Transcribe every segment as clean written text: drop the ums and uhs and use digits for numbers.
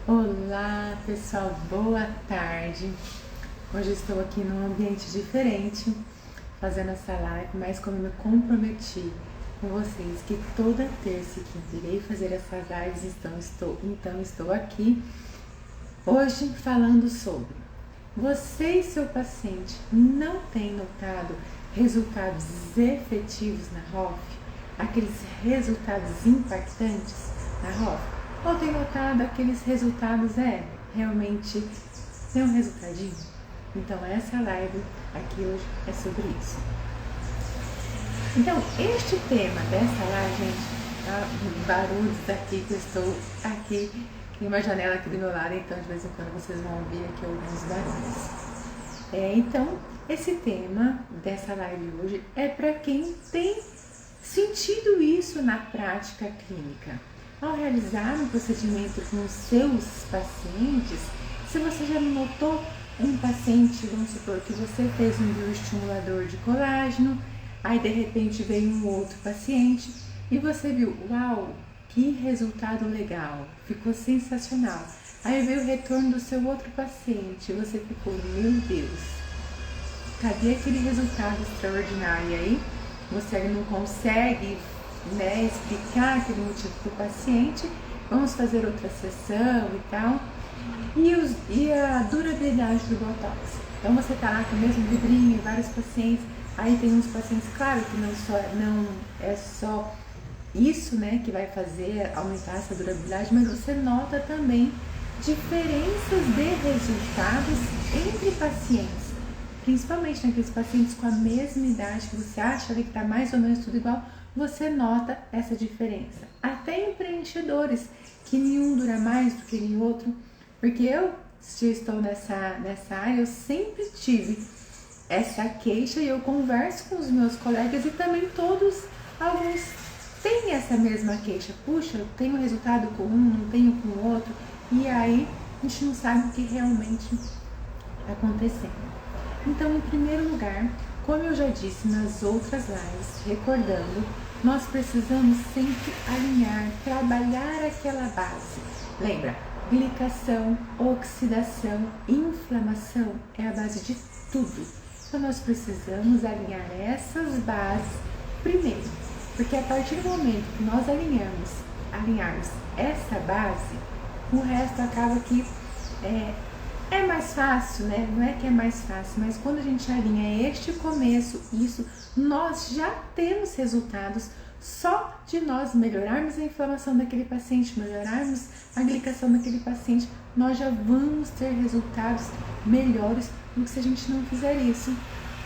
Olá pessoal, boa tarde. Hoje estou aqui num ambiente diferente, fazendo essa live, mas como eu me comprometi com vocês que toda terça e quinta irei fazer essas lives, então estou aqui hoje falando sobre: você e seu paciente não têm notado resultados efetivos na ROF? Aqueles resultados impactantes na ROF? Ou tem notado aqueles resultados, realmente tem um resultadinho? Então essa live aqui hoje é sobre isso. Então, este tema dessa live, gente, barulhos aqui, que eu estou aqui, tem uma janela aqui do meu lado, então de vez em quando vocês vão ouvir aqui alguns barulhos. Então, esse tema dessa live hoje é para quem tem sentido isso na prática clínica. Ao realizar um procedimento com os seus pacientes, se você já notou um paciente, vamos supor que você fez um bioestimulador de colágeno, aí de repente veio um outro paciente e você viu, uau, que resultado legal, ficou sensacional. Aí veio o retorno do seu outro paciente e você ficou, meu Deus, cadê aquele resultado extraordinário? E aí você não consegue explicar aquele motivo para o paciente, vamos fazer outra sessão e tal. E a durabilidade do Botox. Então você está lá com o mesmo vidrinho, vários pacientes, aí tem uns pacientes, claro que não é só isso, que vai fazer aumentar essa durabilidade, mas você nota também diferenças de resultados entre pacientes, principalmente naqueles pacientes com a mesma idade, que você acha que está mais ou menos tudo igual, você nota essa diferença. Até em preenchedores, que nenhum dura mais do que o outro, porque eu estou nessa área, eu sempre tive essa queixa e eu converso com os meus colegas e também alguns têm essa mesma queixa. Puxa, eu tenho resultado com um, não tenho com o outro, e aí a gente não sabe o que realmente está acontecendo. Então, em primeiro lugar, como eu já disse nas outras lives, recordando, nós precisamos sempre alinhar, trabalhar aquela base. Lembra? Glicação, oxidação, inflamação é a base de tudo. Então nós precisamos alinhar essas bases primeiro, porque a partir do momento que nós alinharmos essa base, o resto acaba que é mais fácil, Não é que é mais fácil, mas quando a gente alinha este começo, nós já temos resultados só de nós melhorarmos a inflamação daquele paciente, melhorarmos a glicação daquele paciente, nós já vamos ter resultados melhores do que se a gente não fizer isso.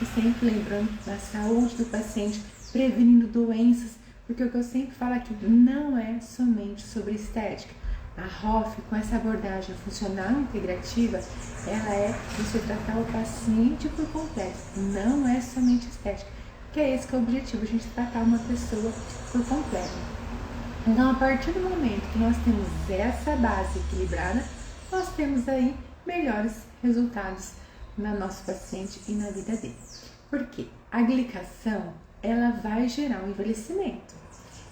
E sempre lembrando da saúde do paciente, prevenindo doenças, porque o que eu sempre falo aqui não é somente sobre estética. A ROF, com essa abordagem funcional integrativa, ela é você tratar o paciente por completo, não é somente estética, que é esse que é o objetivo, a gente tratar uma pessoa por completo. Então, a partir do momento que nós temos essa base equilibrada, nós temos aí melhores resultados no nosso paciente e na vida dele. Por quê? A glicação, ela vai gerar um envelhecimento.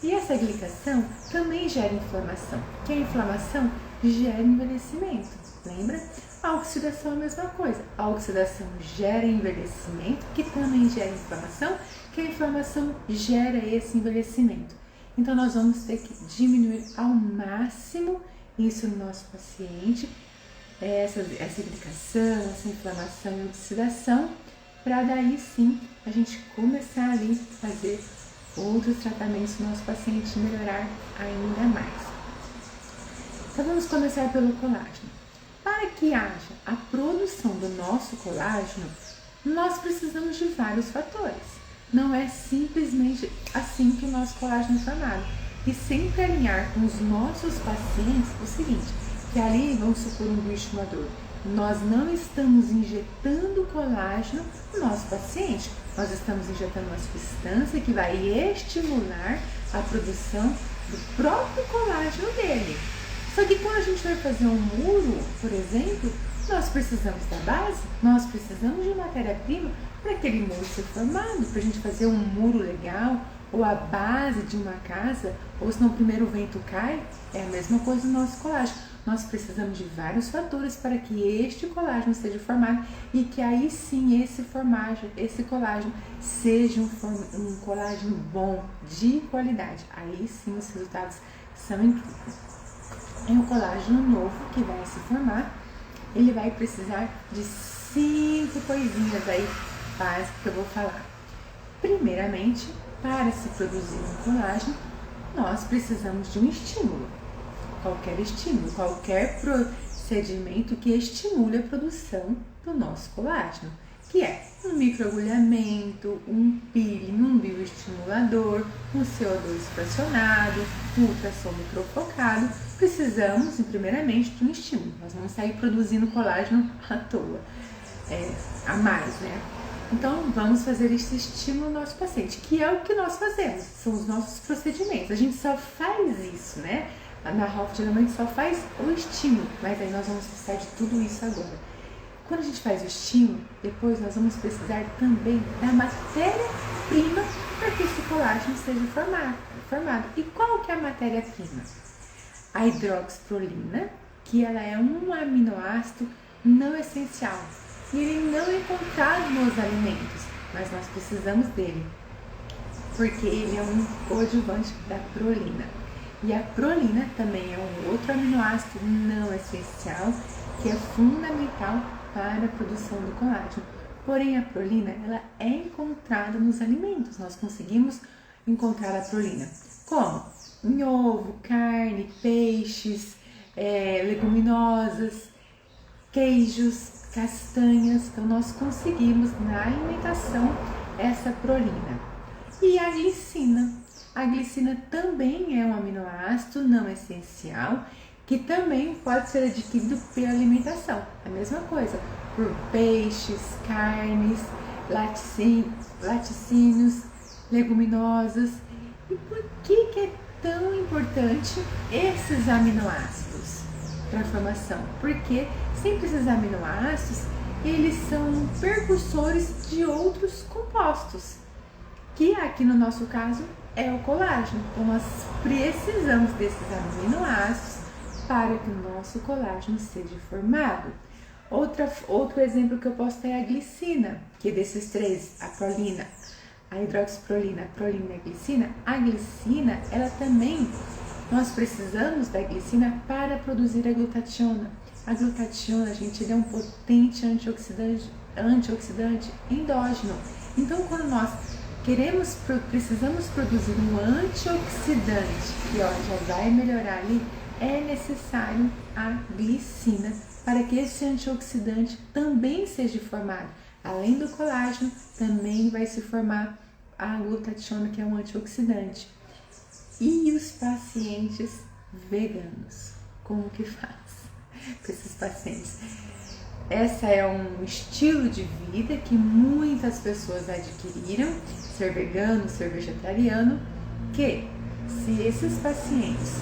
E essa glicação também gera inflamação, que a inflamação gera envelhecimento, lembra? A oxidação é a mesma coisa, a oxidação gera envelhecimento, que também gera inflamação, que a inflamação gera esse envelhecimento. Então nós vamos ter que diminuir ao máximo isso no nosso paciente, essa glicação, essa inflamação e oxidação, para daí sim a gente começar ali a fazer outros tratamentos do nosso paciente melhorar ainda mais. Então vamos começar pelo colágeno. Para que haja a produção do nosso colágeno, nós precisamos de vários fatores. Não é simplesmente assim que o nosso colágeno é formado. E sempre alinhar com os nossos pacientes o seguinte, que ali, vamos supor, um bioestimulador, nós não estamos injetando colágeno no nosso paciente, nós estamos injetando uma substância que vai estimular a produção do próprio colágeno dele. Só que quando a gente vai fazer um muro, por exemplo, nós precisamos da base, nós precisamos de matéria-prima para aquele muro ser formado, para a gente fazer um muro legal, ou a base de uma casa, ou senão o primeiro vento cai, é a mesma coisa no nosso colágeno. Nós precisamos de vários fatores para que este colágeno seja formado e que aí sim esse colágeno seja um colágeno bom, de qualidade. Aí sim os resultados são incríveis. É um colágeno novo que vai se formar, ele vai precisar de 5 coisinhas aí básicas que eu vou falar. Primeiramente, para se produzir um colágeno, nós precisamos de um estímulo. Qualquer estímulo, qualquer procedimento que estimule a produção do nosso colágeno, que é um microagulhamento, um peeling, um bioestimulador, um CO2 fracionado, um ultrassom microfocado. Precisamos, primeiramente, de um estímulo. Nós vamos sair produzindo colágeno à toa, a mais, né? Então, vamos fazer esse estímulo no nosso paciente, que é o que nós fazemos, são os nossos procedimentos. A gente só faz isso, né? Na Hoff, geralmente só faz o estímulo, mas aí nós vamos precisar de tudo isso agora. Quando a gente faz o estímulo, depois nós vamos precisar também da matéria-prima para que esse colágeno seja formado. E qual que é a matéria-prima? A hidroxiprolina, que ela é um aminoácido não essencial. E ele não é encontrado nos alimentos, mas nós precisamos dele, porque ele é um coadjuvante da prolina. E a prolina também é um outro aminoácido não essencial, que é fundamental para a produção do colágeno. Porém, a prolina ela é encontrada nos alimentos, nós conseguimos encontrar a prolina. Como? Em ovo, carne, peixes, leguminosas, queijos, castanhas. Então, nós conseguimos na alimentação essa prolina. E a glicina. A glicina também é um aminoácido não essencial que também pode ser adquirido pela alimentação. A mesma coisa, por peixes, carnes, laticínios, leguminosas. E por que é tão importante esses aminoácidos para a formação? Porque sempre esses aminoácidos, eles são precursores de outros compostos, que aqui no nosso caso é o colágeno. Então nós precisamos desses aminoácidos para que o nosso colágeno seja formado. Outro exemplo que eu posso ter é a glicina, que desses três, a prolina, a hidroxiprolina, a prolina e a glicina. A glicina, ela também, nós precisamos da glicina para produzir a glutationa. A glutationa, gente, ele é um potente antioxidante endógeno. Então, quando nós precisamos produzir um antioxidante que já vai melhorar ali, é necessário a glicina para que esse antioxidante também seja formado. Além do colágeno, também vai se formar a glutationa, que é um antioxidante. E os pacientes veganos, como que faz para esses pacientes? Essa é um estilo de vida que muitas pessoas adquiriram, ser vegano, ser vegetariano, que se esses pacientes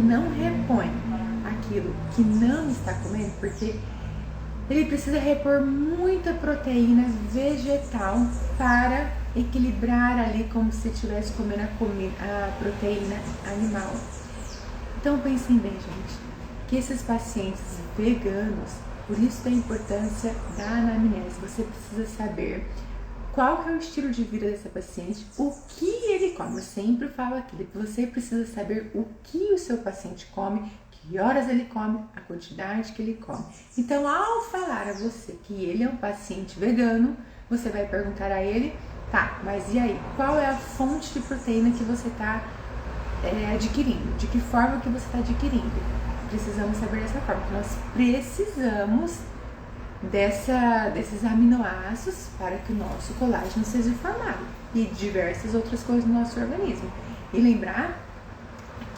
não repõem aquilo que não está comendo, porque ele precisa repor muita proteína vegetal para equilibrar ali como se estivesse comendo a proteína animal. Então pensem bem, gente, que esses pacientes veganos, por isso da importância da anamnese, você precisa saber qual que é o estilo de vida dessa paciente, o que ele come. Eu sempre falo aqui, você precisa saber o que o seu paciente come, que horas ele come, a quantidade que ele come. Então, ao falar a você que ele é um paciente vegano, você vai perguntar a ele, tá, mas e aí, qual é a fonte de proteína que você está adquirindo? De que forma que você está adquirindo? Precisamos saber dessa forma, que nós precisamos desses aminoácidos para que o nosso colágeno seja formado e diversas outras coisas no nosso organismo. E lembrar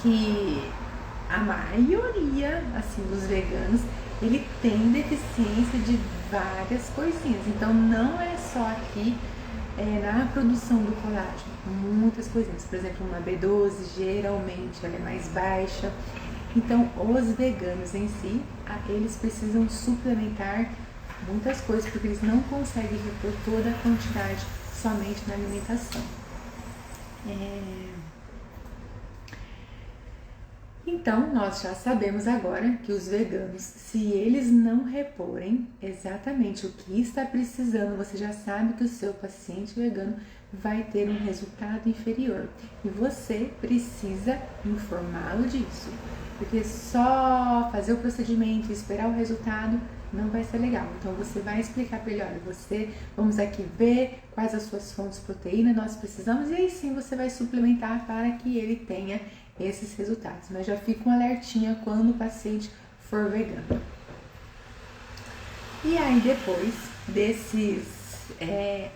que a maioria dos veganos, ele tem deficiência de várias coisinhas. Então não é só aqui na produção do colágeno, muitas coisinhas. Por exemplo, uma B12 geralmente ela é mais baixa. Então os veganos em si, eles precisam suplementar muitas coisas, porque eles não conseguem repor toda a quantidade somente na alimentação. Então, nós já sabemos agora que os veganos, se eles não reporem exatamente o que está precisando, você já sabe que o seu paciente vegano vai ter um resultado inferior. E você precisa informá-lo disso. Porque só fazer o procedimento e esperar o resultado não vai ser legal. Então, você vai explicar para ele, olha, vamos aqui ver quais as suas fontes de proteína nós precisamos, e aí sim você vai suplementar para que ele tenha esses resultados. Mas já fica um alertinha quando o paciente for vegano. E aí, depois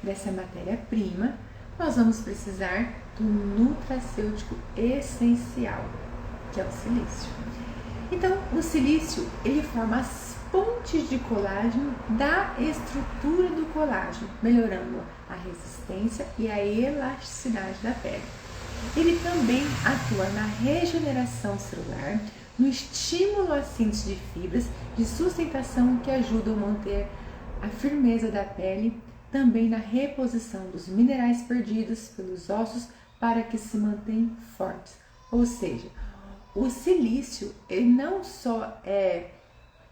dessa matéria-prima, nós vamos precisar do nutracêutico essencial, que é o silício. Então, o silício, ele forma as pontes de colágeno da estrutura do colágeno, melhorando a resistência e a elasticidade da pele. Ele também atua na regeneração celular, no estímulo à síntese de fibras de sustentação que ajudam a manter a firmeza da pele, também na reposição dos minerais perdidos pelos ossos para que se mantenham fortes. Ou seja, o silício ele não só é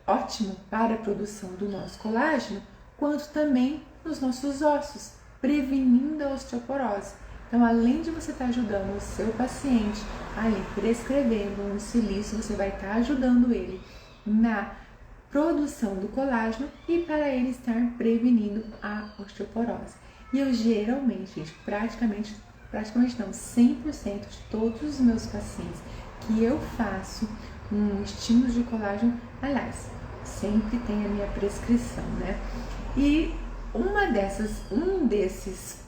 ótimo para a produção do nosso colágeno, quanto também nos nossos ossos, prevenindo a osteoporose. Então, além de você estar ajudando o seu paciente ali prescrevendo um silício, você vai estar ajudando ele na produção do colágeno e para ele estar prevenindo a osteoporose. E eu geralmente, gente, praticamente não, 100% de todos os meus pacientes que eu faço um estímulo de colágeno, aliás, sempre tem a minha prescrição, né? E um desses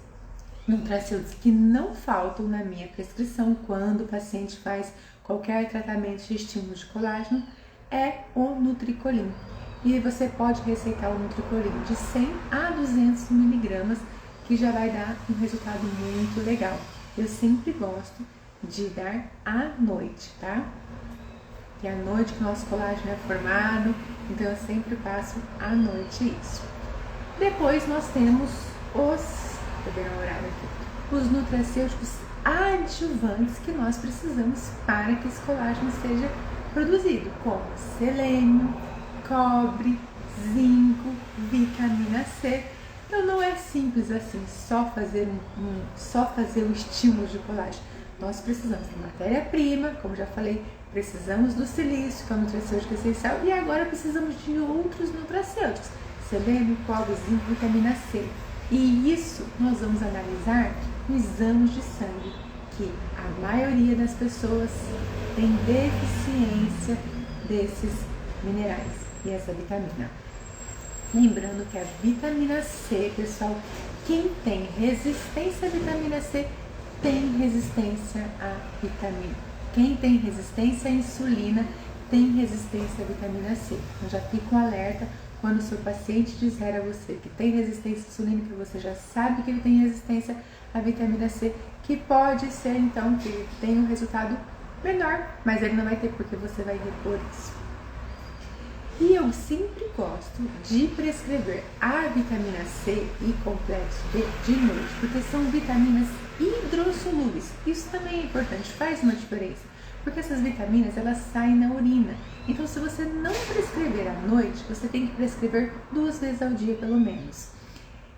nutracêuticos que não faltam na minha prescrição quando o paciente faz qualquer tratamento de estímulo de colágeno é o Nutricolin. E você pode receitar o Nutricolin de 100 a 200 miligramas, que já vai dar um resultado muito legal. Eu sempre gosto de dar à noite, tá? Que é à noite que o nosso colágeno é formado, então eu sempre passo à noite isso. Depois nós temos os nutracêuticos adjuvantes que nós precisamos para que esse colágeno seja produzido, como selênio, cobre, zinco, vitamina C. Então não é simples assim, só fazer o estímulo de colágeno. Nós precisamos da matéria-prima, como já falei, precisamos do silício, que é o nutracêutico essencial, e agora precisamos de outros nutracêuticos, selênio, cobre, zinco, vitamina C. E isso nós vamos analisar no exame de sangue, que a maioria das pessoas tem deficiência desses minerais e essa vitamina. Lembrando que a vitamina C, pessoal, quem tem resistência à vitamina C tem resistência à vitamina. Quem tem resistência à insulina tem resistência à vitamina C. Então já fica um alerta quando o seu paciente disser a você que tem resistência insulínica, você já sabe que ele tem resistência à vitamina C, que pode ser então que ele tenha um resultado menor, mas ele não vai ter porque você vai repor isso. E eu sempre gosto de prescrever a vitamina C e complexo B de noite, porque são vitaminas hidrossolúveis. Isso também é importante, faz uma diferença, porque essas vitaminas elas saem na urina. Então, se você não prescrever à noite, você tem que prescrever 2 vezes ao dia, pelo menos.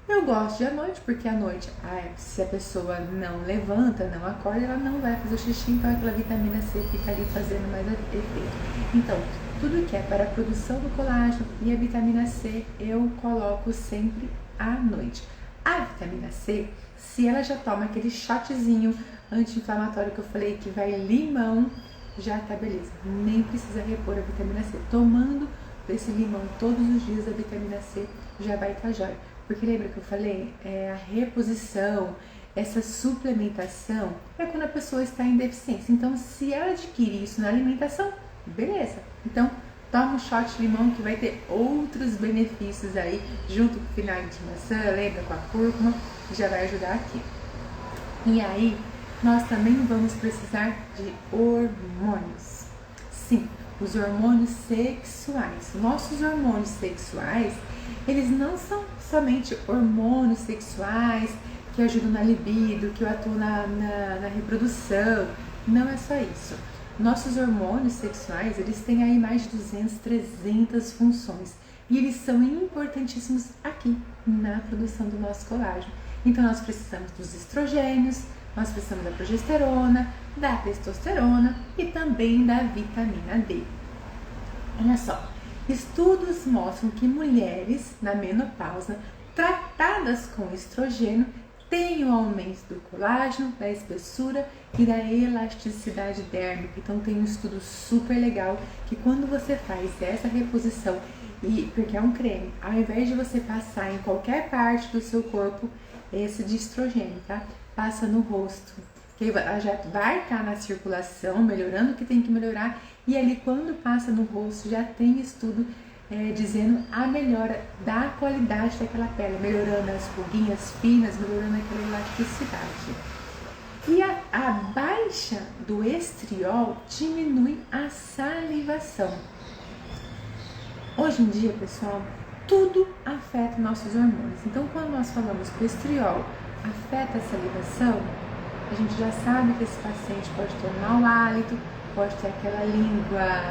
Eu gosto de à noite, porque à noite, se a pessoa não levanta, não acorda, ela não vai fazer o xixi, então aquela vitamina C fica ali fazendo mais efeito. Então, tudo que é para a produção do colágeno e a vitamina C, eu coloco sempre à noite. A vitamina C, se ela já toma aquele shotzinho anti-inflamatório que eu falei, que vai limão, já tá beleza, nem precisa repor a vitamina C. Tomando esse limão todos os dias, a vitamina C já vai estar jóia. Porque lembra que eu falei, a reposição, essa suplementação é quando a pessoa está em deficiência. Então, se ela adquirir isso na alimentação, beleza. Então, toma um shot de limão que vai ter outros benefícios aí, junto com o vinagre de maçã, lembra, com a cúrcuma, que já vai ajudar aqui. E aí, nós também vamos precisar de hormônios. Sim, os hormônios sexuais. Nossos hormônios sexuais, eles não são somente hormônios sexuais que ajudam na libido, que atuam na reprodução. Não é só isso. Nossos hormônios sexuais, eles têm aí mais de 200, 300 funções. E eles são importantíssimos aqui, na produção do nosso colágeno. Então, nós precisamos dos estrogênios, nós precisamos da progesterona, da testosterona e também da vitamina D. Olha só, estudos mostram que mulheres na menopausa tratadas com estrogênio têm o aumento do colágeno, da espessura e da elasticidade dérmica. Então tem um estudo super legal que quando você faz essa reposição, porque é um creme, ao invés de você passar em qualquer parte do seu corpo, esse de estrogênio, tá? Passa no rosto, que já vai estar na circulação, melhorando o que tem que melhorar, e ali quando passa no rosto já tem estudo dizendo a melhora da qualidade daquela pele, melhorando as ruguinhas finas, melhorando aquela elasticidade. E a baixa do estriol diminui a salivação. Hoje em dia, pessoal, tudo afeta nossos hormônios. Então, quando nós falamos que o estriol afeta a salivação, a gente já sabe que esse paciente pode ter um mau hálito, pode ter aquela língua,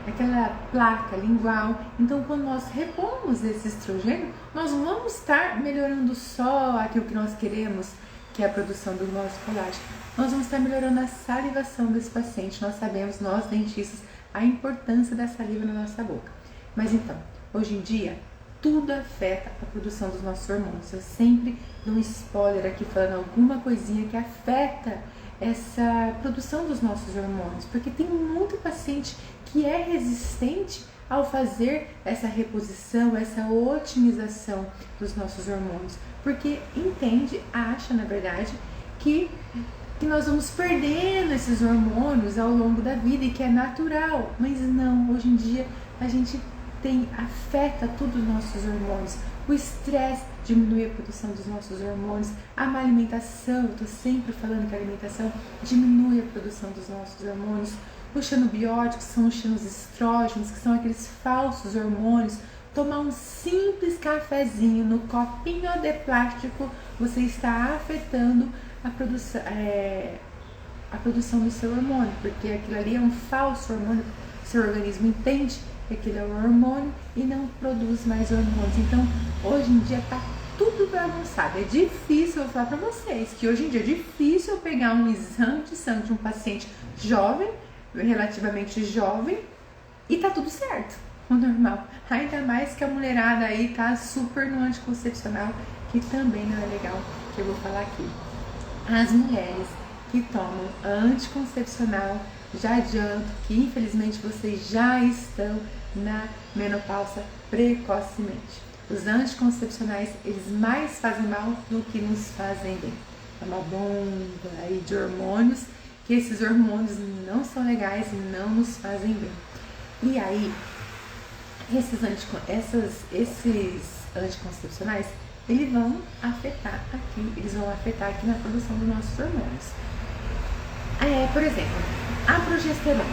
aquela placa lingual. Então, quando nós repomos esse estrogênio, nós vamos estar melhorando só aquilo que nós queremos, que é a produção do nosso colágeno. Nós vamos estar melhorando a salivação desse paciente. Nós sabemos, nós dentistas, a importância da saliva na nossa boca. Mas então, hoje em dia, tudo afeta a produção dos nossos hormônios. Eu sempre dou um spoiler aqui falando alguma coisinha que afeta essa produção dos nossos hormônios, porque tem muito paciente que é resistente ao fazer essa reposição, essa otimização dos nossos hormônios, porque acha na verdade que nós vamos perdendo esses hormônios ao longo da vida e que é natural, mas não, hoje em dia a gente afeta todos os nossos hormônios. O estresse diminui a produção dos nossos hormônios, a má alimentação, eu estou sempre falando que a alimentação diminui a produção dos nossos hormônios. Os xenobióticos são os xenoestrógenos, que são aqueles falsos hormônios. Tomar um simples cafezinho no copinho de plástico, você está afetando a produção do seu hormônio, porque aquilo ali é um falso hormônio. Seu organismo entende que aquilo é um hormônio e não produz mais hormônios. Então, hoje em dia está tudo bagunçado. É difícil, eu vou falar para vocês, que hoje em dia é difícil eu pegar um exame de sangue de um paciente jovem, relativamente jovem, e tá tudo certo, o normal. Ainda mais que a mulherada aí tá super no anticoncepcional, que também não é legal, que eu vou falar aqui. As mulheres que tomam anticoncepcional, já adianto que infelizmente vocês já estão na menopausa precocemente. Os anticoncepcionais, eles mais fazem mal do que nos fazem bem. É uma bomba aí de hormônios, que esses hormônios não são legais e não nos fazem bem. E aí, esses anticoncepcionais, eles vão afetar aqui na produção dos nossos hormônios. Por exemplo, a progesterona.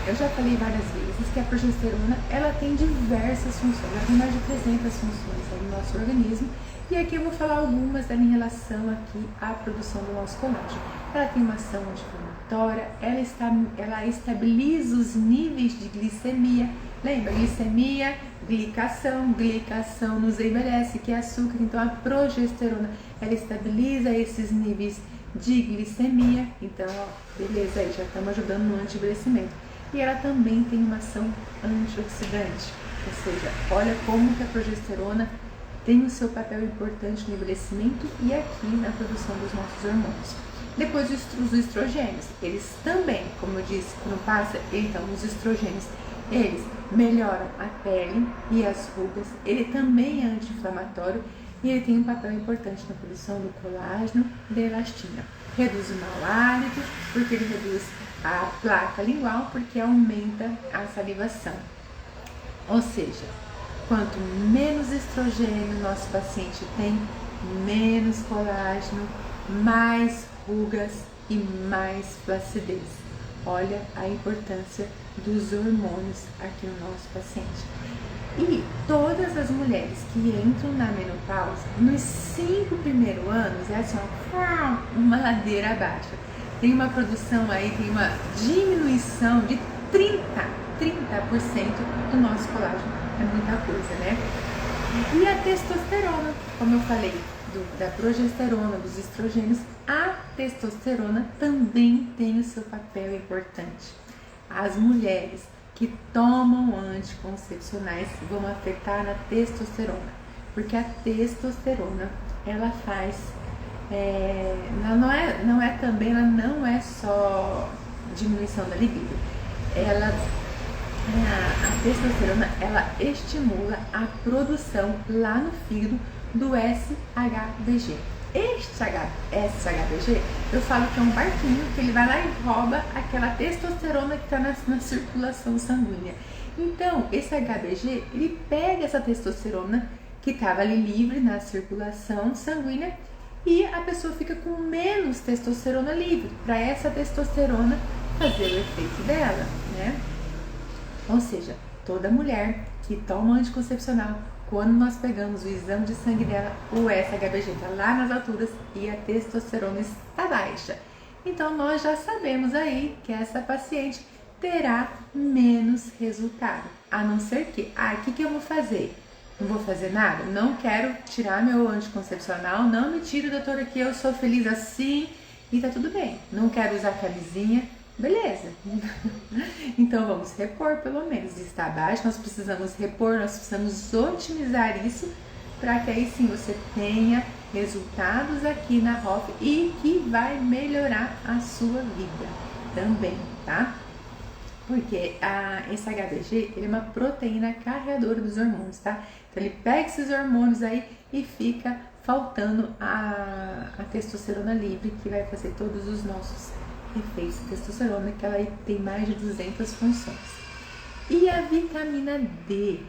Eu já falei várias vezes que a progesterona, ela tem diversas funções, ela tem mais de 300 funções no nosso organismo, e aqui eu vou falar algumas em relação aqui à produção do nosso colágeno. Ela tem uma ação anti-inflamatória, ela estabiliza os níveis de glicemia. Lembra? Glicemia, glicação nos envelhece, que é açúcar. Então a progesterona, ela estabiliza esses níveis de glicemia. Então, beleza, aí já estamos ajudando no anti-envelhecimento. E ela também tem uma ação antioxidante, ou seja, olha como que a progesterona tem o seu papel importante no envelhecimento e aqui na produção dos nossos hormônios. Depois os estrogênios, eles também, como eu disse, quando passa, então os estrogênios, eles melhoram a pele e as rugas, ele também é anti-inflamatório e ele tem um papel importante na produção do colágeno e da elastina. Reduz o mau hálito, porque ele reduz a placa lingual, porque aumenta a salivação. Ou seja, quanto menos estrogênio nosso paciente tem, menos colágeno, mais rugas e mais flacidez. Olha a importância dos hormônios aqui no nosso paciente. E todas as mulheres que entram na menopausa, nos 5 primeiros anos, é assim, ó, uma ladeira abaixo. Tem uma produção aí, tem uma diminuição de 30% do nosso colágeno. É muita coisa, né? E a testosterona, como eu falei, da progesterona, dos estrogênios, a testosterona também tem o seu papel importante. As mulheres que tomam anticoncepcionais vão afetar a testosterona, porque a testosterona, ela faz, ela não é só diminuição da libido, a testosterona, ela estimula a produção lá no fígado do SHBG. Este SHBG, eu falo que é um barquinho que ele vai lá e rouba aquela testosterona que está na circulação sanguínea. Então, esse HBG, ele pega essa testosterona que estava ali livre na circulação sanguínea e a pessoa fica com menos testosterona livre, para essa testosterona fazer o efeito dela, né? Ou seja, toda mulher que toma anticoncepcional, quando nós pegamos o exame de sangue dela, o SHBG está lá nas alturas e a testosterona está baixa. Então, nós já sabemos aí que essa paciente terá menos resultado. A não ser que, o que eu vou fazer? Não vou fazer nada? Não quero tirar meu anticoncepcional, não me tire, doutora, que eu sou feliz assim e tá tudo bem. Não quero usar camisinha. Beleza, então vamos repor pelo menos, está abaixo, nós precisamos repor, nós precisamos otimizar isso para que aí sim você tenha resultados aqui na ROF e que vai melhorar a sua vida também, tá? Porque esse HBG, ele é uma proteína carregadora dos hormônios, tá? Então ele pega esses hormônios aí e fica faltando a testosterona livre, que vai fazer todos os nossos efeitos de testosterona, que ela tem mais de 200 funções. E a vitamina D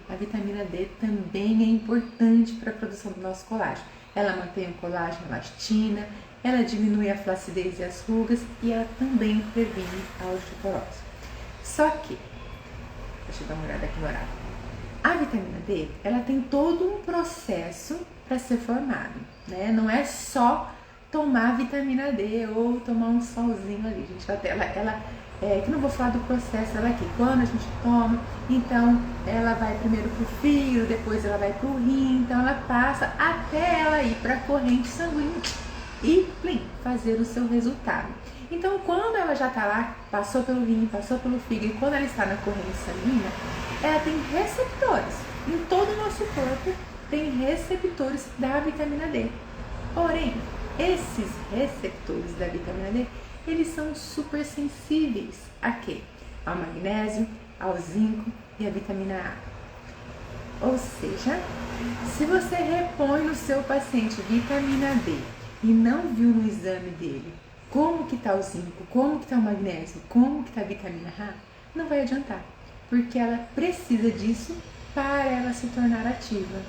também é importante para a produção do nosso colágeno. Ela mantém o colágeno, elastina, ela diminui a flacidez e as rugas e ela também previne a osteoporose. Só que, deixa eu dar uma olhada aqui no horário. A vitamina D, ela tem todo um processo para ser formada, né? Não é só tomar vitamina D ou tomar um solzinho ali, gente. Que não vou falar do processo dela aqui. Quando a gente toma, então ela vai primeiro pro fígado, depois ela vai pro rim, então ela passa até ela ir para a corrente sanguínea e fazer o seu resultado. Então, quando ela já tá lá, passou pelo rim, passou pelo fígado, e quando ela está na corrente sanguínea, ela tem receptores. Em todo o nosso corpo tem receptores da vitamina D. Porém, esses receptores da vitamina D, eles são super sensíveis a quê? Ao magnésio, ao zinco e à vitamina A. Ou seja, se você repõe no seu paciente vitamina D e não viu no exame dele como que está o zinco, como que está o magnésio, como que está a vitamina A, não vai adiantar, porque ela precisa disso para ela se tornar ativa.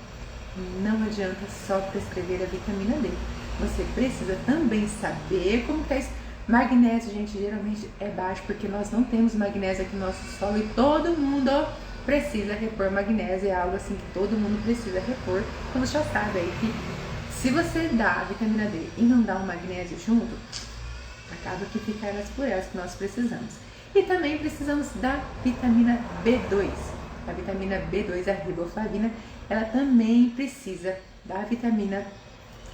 Não adianta só prescrever a vitamina D. Você precisa também saber como que é isso. Magnésio, gente, geralmente é baixo porque nós não temos magnésio aqui no nosso solo e todo mundo precisa repor magnésio. É algo assim que todo mundo precisa repor. Então você já sabe aí que se você dá a vitamina D e não dá o magnésio junto, acaba que fica elas por elas que nós precisamos. E também precisamos da vitamina B2. A vitamina B2, a riboflavina, ela também precisa da vitamina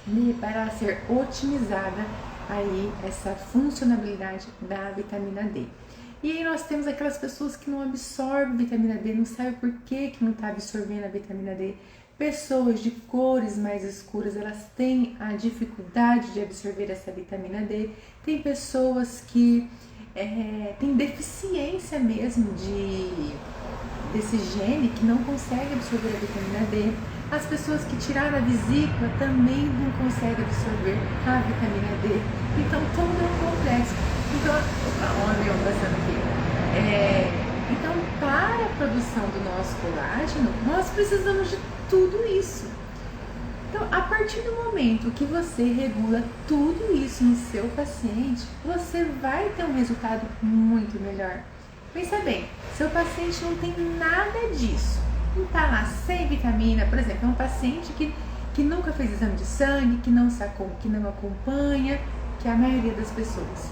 D para ela ser otimizada aí essa funcionalidade da vitamina D. E aí nós temos aquelas pessoas que não absorvem vitamina D, não sabe por que não está absorvendo a vitamina D. Pessoas de cores mais escuras, elas têm a dificuldade de absorver essa vitamina D. Tem pessoas que têm deficiência mesmo desse gene, que não conseguem absorver a vitamina D. As pessoas que tiraram a vesícula também não conseguem absorver a vitamina D. Então, todo é um complexo. Então, olha o avião passando aqui. Então, para a produção do nosso colágeno, nós precisamos de tudo isso. Então, a partir do momento que você regula tudo isso no seu paciente, você vai ter um resultado muito melhor. Pensa bem, seu paciente não tem nada disso, não tá lá sem vitamina, por exemplo, é um paciente que nunca fez exame de sangue, que não acompanha, que a maioria das pessoas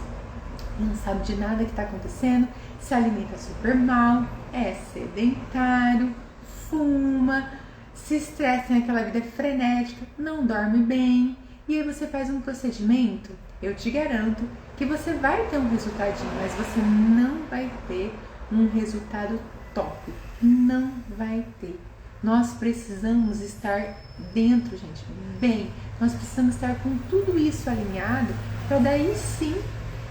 não sabe de nada que está acontecendo, se alimenta super mal, é sedentário, fuma, se estressa, tem aquela vida frenética, não dorme bem, e aí você faz um procedimento, eu te garanto que você vai ter um resultadinho, mas você não vai ter um resultado top, não vai ter. Nós precisamos estar dentro, gente, bem, nós precisamos estar com tudo isso alinhado, para daí sim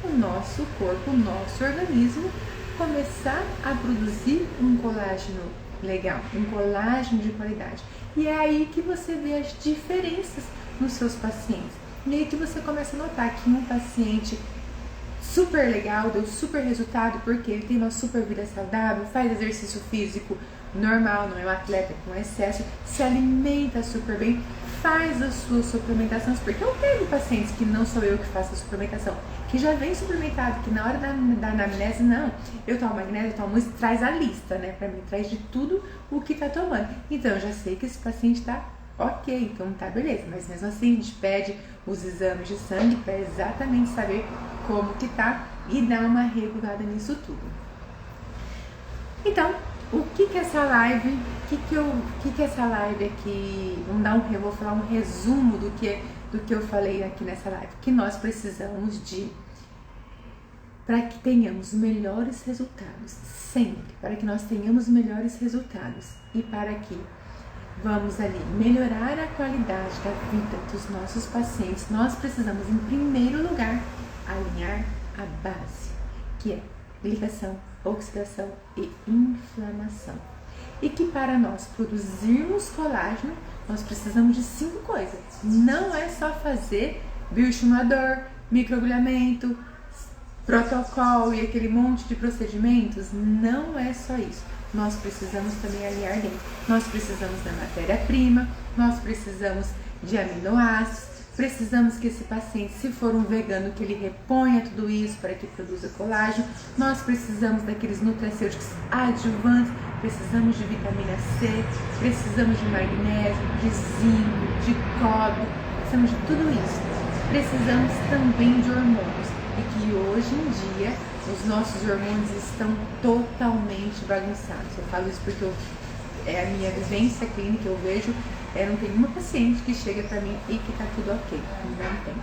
o nosso corpo, o nosso organismo começar a produzir um colágeno legal, um colágeno de qualidade. E é aí que você vê as diferenças nos seus pacientes. E aí que você começa a notar que um paciente super legal, deu super resultado porque ele tem uma super vida saudável, faz exercício físico normal, não é um atleta com excesso, se alimenta super bem, faz as suas suplementações, porque eu pego pacientes que não sou eu que faço a suplementação, que já vem suplementado, que na hora da anamnese, não, eu tomo magnésio, eu tomo isso, traz a lista, né, pra mim, traz de tudo o que tá tomando, então eu já sei que esse paciente tá ok, então tá beleza, mas mesmo assim a gente pede os exames de sangue para exatamente saber como que tá e dar uma regulada nisso tudo. Então, o que que essa live, o que essa live aqui, eu vou falar um resumo do que eu falei aqui nessa live, que nós precisamos para que tenhamos melhores resultados, sempre, para que nós tenhamos melhores resultados e para que vamos ali melhorar a qualidade da vida dos nossos pacientes, nós precisamos, em primeiro lugar, alinhar a base, que é glicação, oxidação e inflamação. E que para nós produzirmos colágeno, nós precisamos de 5 coisas. Não é só fazer bioestimulador, microagulhamento, protocolo e aquele monte de procedimentos. Não é só isso. Nós precisamos também alinhar dentro. Nós precisamos da matéria-prima, nós precisamos de aminoácidos, precisamos que esse paciente, se for um vegano, que ele reponha tudo isso para que produza colágeno. Nós precisamos daqueles nutracêuticos adjuvantes, precisamos de vitamina C, precisamos de magnésio, de zinco, de cobre, precisamos de tudo isso. Precisamos também de hormônios e que hoje em dia os nossos hormônios estão totalmente bagunçados. Eu falo isso porque é a minha vivência clínica, eu vejo, não tem uma paciente que chega para mim e que tá tudo ok, não tem.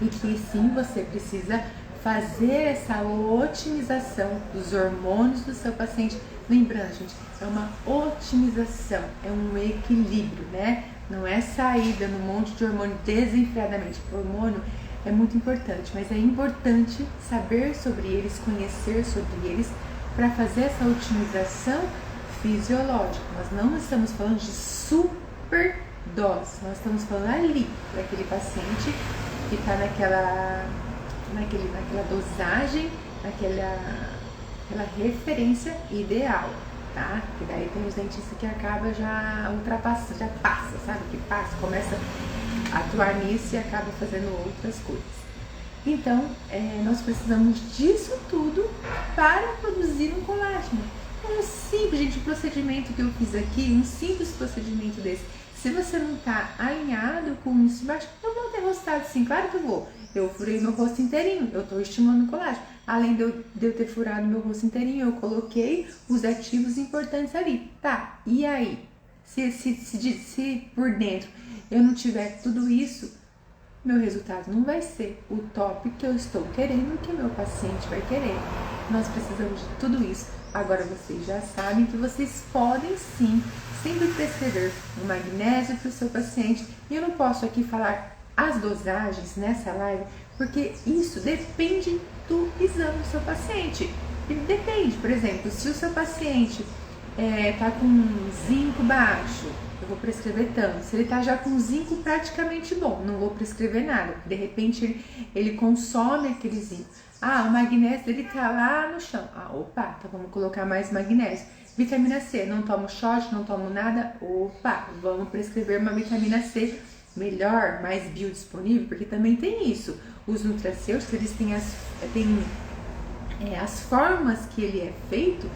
E que sim, você precisa fazer essa otimização dos hormônios do seu paciente. Lembrando, gente, é uma otimização, é um equilíbrio, né? Não é sair dando um monte de hormônio desenfreadamente. O hormônio é muito importante, mas é importante saber sobre eles, conhecer sobre eles, para fazer essa otimização fisiológica. Nós não estamos falando de super dose, nós estamos falando ali, para aquele paciente que está naquela dosagem, naquela referência ideal, tá? Que daí tem os dentistas que acaba já ultrapassando, já passa, sabe? Que passa, começa a atuar nisso e acaba fazendo outras coisas. Então, nós precisamos disso tudo para produzir um colágeno. Um simples, gente, procedimento que eu fiz aqui, um simples procedimento desse. Se você não está alinhado com isso, eu vou ter resultado sim, claro que eu vou. Eu furei meu rosto inteirinho, eu estou estimulando o colágeno. Além de eu ter furado meu rosto inteirinho, eu coloquei os ativos importantes ali. Tá, e aí? Se por dentro eu não tiver tudo isso, meu resultado não vai ser o top que eu estou querendo, que o meu paciente vai querer. Nós precisamos de tudo isso. Agora vocês já sabem que vocês podem sim sempre prescrever o magnésio para o seu paciente. E eu não posso aqui falar as dosagens nessa live, porque isso depende do exame do seu paciente. Ele depende, por exemplo, se o seu paciente está com zinco baixo, eu vou prescrever tanto. Se ele está já com zinco praticamente bom, não vou prescrever nada. De repente ele consome aquele zinco. O magnésio dele está lá no chão. Opa, então vamos colocar mais magnésio. Vitamina C, não tomo shot, não tomo nada. Opa, vamos prescrever uma vitamina C melhor, mais biodisponível, porque também tem isso. Os nutracêuticos, eles têm as formas que ele é feito,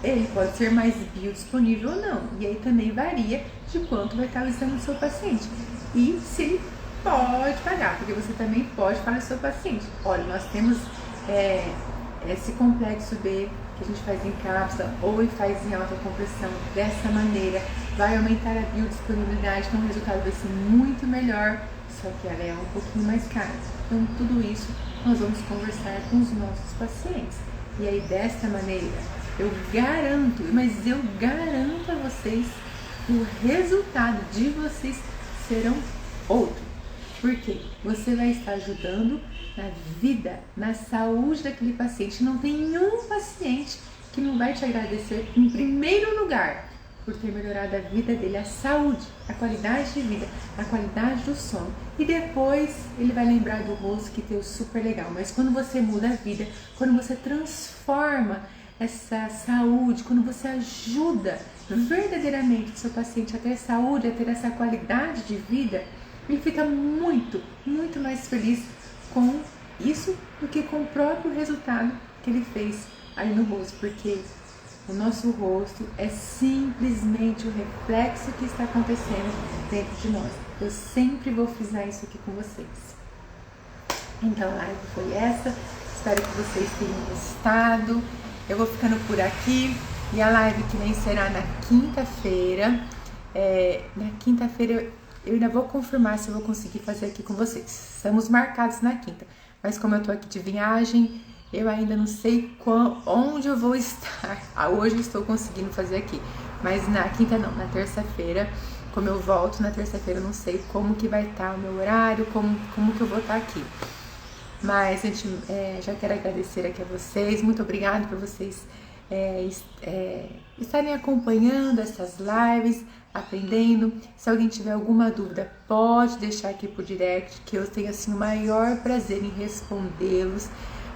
ele pode ser mais biodisponível ou não. E aí também varia de quanto vai estar o exame do seu paciente. E se ele pode pagar, porque você também pode falar ao seu paciente: olha, nós temos esse complexo B que a gente faz em cápsula ou faz em alta compressão dessa maneira, vai aumentar a biodisponibilidade, então o resultado vai ser muito melhor, só que ela é um pouquinho mais cara. Então tudo isso nós vamos conversar com os nossos pacientes. E aí desta maneira eu garanto, mas eu garanto a vocês, o resultado de vocês serão outro. Porque você vai estar ajudando na vida, na saúde daquele paciente. Não tem nenhum paciente que não vai te agradecer em primeiro lugar por ter melhorado a vida dele, a saúde, a qualidade de vida, a qualidade do sono. E depois ele vai lembrar do rosto que deu super legal. Mas quando você muda a vida, quando você transforma essa saúde, quando você ajuda verdadeiramente o seu paciente a ter saúde, a ter essa qualidade de vida, ele fica muito, muito mais feliz com isso do que com o próprio resultado que ele fez aí no rosto, porque o nosso rosto é simplesmente o reflexo que está acontecendo dentro de nós. Eu sempre vou frisar isso aqui com vocês. Então a live foi essa, espero que vocês tenham gostado. Eu vou ficando por aqui e a live que vem será na quinta-feira. Na quinta-feira eu ainda vou confirmar se eu vou conseguir fazer aqui com vocês. Estamos marcados na quinta, mas como eu tô aqui de viagem, eu ainda não sei onde eu vou estar. Hoje eu estou conseguindo fazer aqui, mas na quinta não, na terça-feira. Como eu volto na terça-feira, eu não sei como que vai estar o meu horário, como que eu vou estar aqui. Mas, gente, já quero agradecer aqui a vocês. Muito obrigada por vocês estarem acompanhando essas lives, aprendendo. Se alguém tiver alguma dúvida, pode deixar aqui por direct, que eu tenho assim o maior prazer em respondê-los,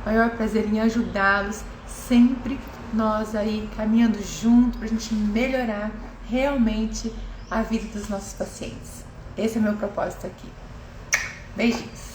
maior prazer em ajudá-los, sempre nós aí caminhando junto pra gente melhorar realmente a vida dos nossos pacientes. Esse é o meu propósito aqui. Beijinhos!